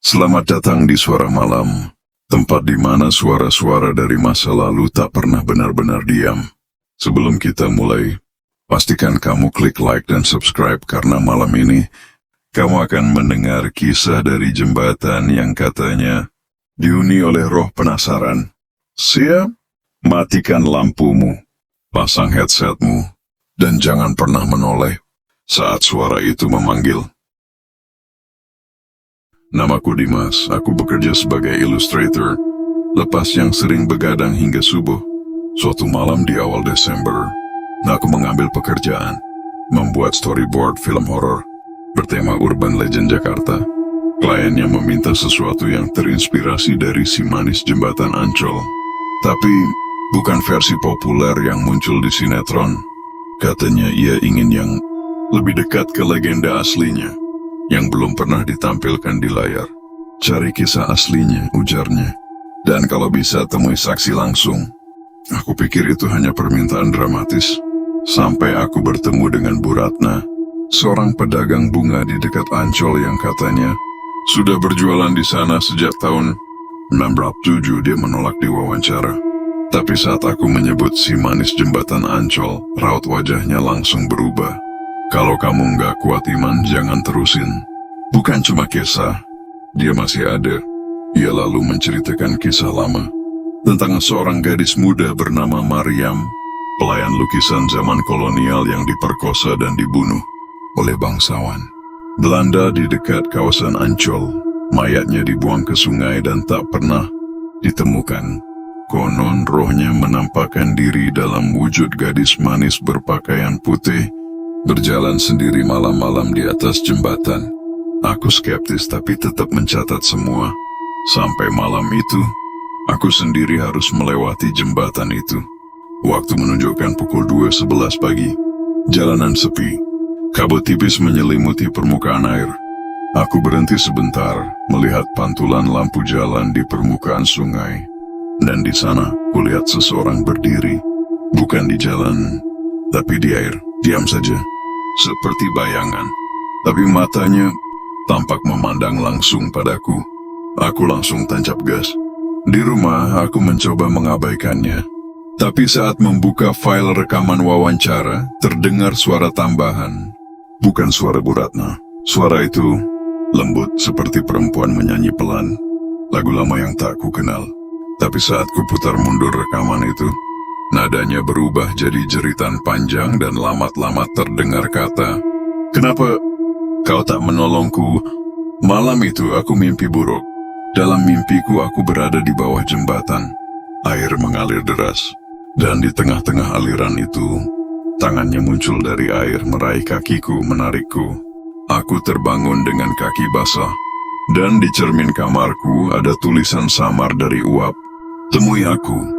Selamat datang di Suara Malam, tempat di mana suara-suara dari masa lalu tak pernah benar-benar diam. Sebelum kita mulai, pastikan kamu klik like dan subscribe karena malam ini kamu akan mendengar kisah dari jembatan yang katanya dihuni oleh roh penasaran. Siap? Matikan lampumu, pasang headsetmu, dan jangan pernah menoleh saat suara itu memanggil. Namaku Dimas, aku bekerja sebagai ilustrator, lepas yang sering begadang hingga subuh. Suatu malam di awal Desember, aku mengambil pekerjaan, membuat storyboard film horor bertema urban legend Jakarta. Kliennya meminta sesuatu yang terinspirasi dari si manis jembatan Ancol, tapi bukan versi populer yang muncul di sinetron. Katanya ia ingin yang lebih dekat ke legenda aslinya, yang belum pernah ditampilkan di layar. Cari kisah aslinya, ujarnya. Dan kalau bisa temui saksi langsung. Aku pikir itu hanya permintaan dramatis. Sampai aku bertemu dengan Bu Ratna, seorang pedagang bunga di dekat Ancol yang katanya sudah berjualan di sana sejak tahun 1907. Dia menolak diwawancara. Tapi saat aku menyebut si manis jembatan Ancol, raut wajahnya langsung berubah. Kalau kamu nggak kuat iman, jangan terusin. Bukan cuma kisah, dia masih ada. Ia lalu menceritakan kisah lama tentang seorang gadis muda bernama Mariam, pelayan lukisan zaman kolonial yang diperkosa dan dibunuh oleh bangsawan Belanda di dekat kawasan Ancol. Mayatnya dibuang ke sungai dan tak pernah ditemukan. Konon rohnya menampakkan diri dalam wujud gadis manis berpakaian putih, berjalan sendiri malam-malam di atas jembatan. Aku skeptis tapi tetap mencatat semua. Sampai malam itu, aku sendiri harus melewati jembatan itu. Waktu menunjukkan pukul 2:11 pagi. Jalanan sepi. Kabut tipis menyelimuti permukaan air. Aku berhenti sebentar, melihat pantulan lampu jalan di permukaan sungai. Dan di sana, kulihat seseorang berdiri. Bukan di jalan, tapi di air. Diam saja, seperti bayangan. Tapi matanya tampak memandang langsung padaku. Aku langsung tancap gas. Di rumah, aku mencoba mengabaikannya. Tapi saat membuka file rekaman wawancara, terdengar suara tambahan. Bukan suara Bu Ratna. Suara itu lembut seperti perempuan menyanyi pelan. Lagu lama yang tak ku kenal. Tapi saat ku putar mundur rekaman itu, nadanya berubah jadi jeritan panjang dan lamat-lamat terdengar kata, "Kenapa kau tak menolongku? Malam itu aku mimpi buruk. Dalam mimpiku aku berada di bawah jembatan. Air mengalir deras. Dan di tengah-tengah aliran itu, tangannya muncul dari air meraih kakiku, menarikku. Aku terbangun dengan kaki basah. Dan di cermin kamarku ada tulisan samar dari uap. Temui aku."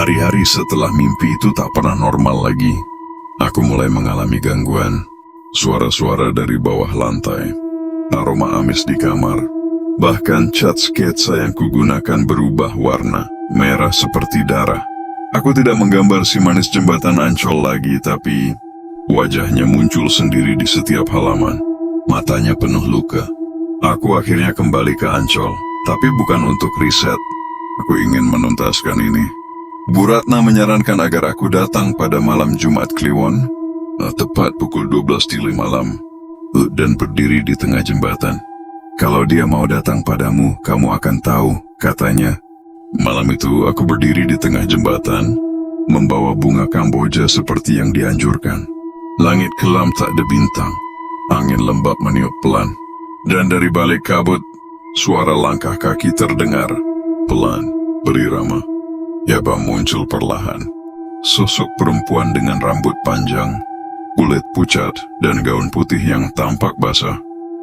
Hari-hari setelah mimpi itu tak pernah normal lagi. Aku mulai mengalami gangguan. Suara-suara dari bawah lantai. Aroma amis di kamar. Bahkan cat sketsa yang kugunakan berubah warna. Merah seperti darah. Aku tidak menggambar si manis jembatan Ancol lagi, tapi wajahnya muncul sendiri di setiap halaman. Matanya penuh luka. Aku akhirnya kembali ke Ancol, tapi bukan untuk riset. Aku ingin menuntaskan ini. Bu Ratna menyarankan agar aku datang pada malam Jumat Kliwon, tepat pukul 12 malam, dan berdiri di tengah jembatan. Kalau dia mau datang padamu, kamu akan tahu, katanya. Malam itu aku berdiri di tengah jembatan, membawa bunga Kamboja seperti yang dianjurkan. Langit kelam tak ada bintang, angin lembab meniup pelan, dan dari balik kabut, suara langkah kaki terdengar, pelan, berirama. Yaba muncul perlahan. Sosok perempuan dengan rambut panjang, kulit pucat, dan gaun putih yang tampak basah.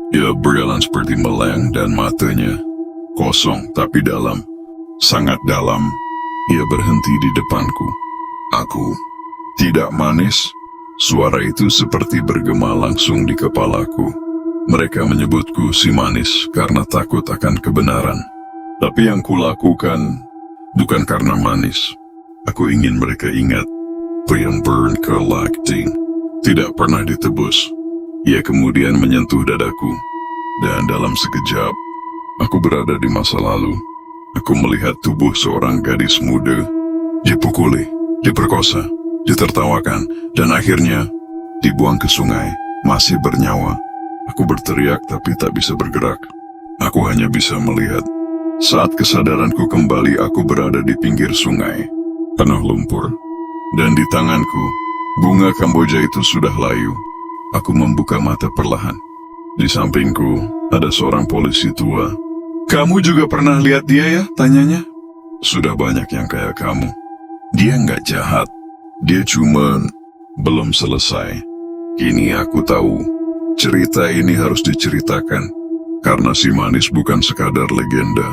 Ia berjalan seperti meleng dan matanya kosong tapi dalam, sangat dalam. Ia berhenti di depanku. Aku tidak manis. Suara itu seperti bergema langsung di kepalaku. Mereka menyebutku si manis karena takut akan kebenaran. Tapi yang kulakukan bukan karena manis. Aku ingin mereka ingat, Brian Byrne Collecting tidak pernah ditebus. Ia kemudian menyentuh dadaku, dan dalam sekejap, aku berada di masa lalu. Aku melihat tubuh seorang gadis muda, dipukuli, diperkosa, ditertawakan, dan akhirnya dibuang ke sungai, masih bernyawa. Aku berteriak tapi tak bisa bergerak. Aku hanya bisa melihat. Saat kesadaranku kembali, aku berada di pinggir sungai, penuh lumpur, dan di tanganku, bunga Kamboja itu sudah layu. Aku membuka mata perlahan. Di sampingku, ada seorang polisi tua. Kamu juga pernah lihat dia ya? Tanyanya. Sudah banyak yang kayak kamu. Dia nggak jahat. Dia cuma belum selesai. Kini aku tahu, cerita ini harus diceritakan. Karena si manis bukan sekadar legenda.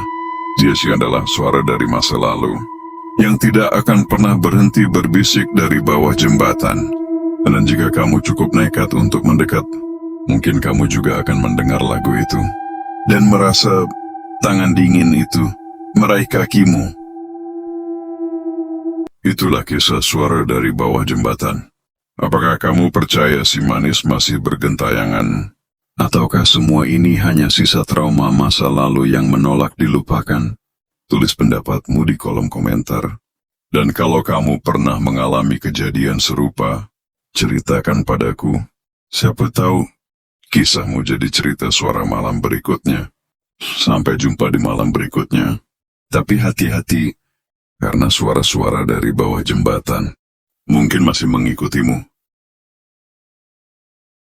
Dia sih adalah suara dari masa lalu, yang tidak akan pernah berhenti berbisik dari bawah jembatan. Dan jika kamu cukup nekat untuk mendekat, mungkin kamu juga akan mendengar lagu itu, dan merasa tangan dingin itu meraih kakimu. Itulah kisah suara dari bawah jembatan. Apakah kamu percaya si manis masih bergentayangan? Ataukah semua ini hanya sisa trauma masa lalu yang menolak dilupakan? Tulis pendapatmu di kolom komentar. Dan kalau kamu pernah mengalami kejadian serupa, ceritakan padaku. Siapa tahu kisahmu jadi cerita suara malam berikutnya. Sampai jumpa di malam berikutnya. Tapi hati-hati, karena suara-suara dari bawah jembatan mungkin masih mengikutimu.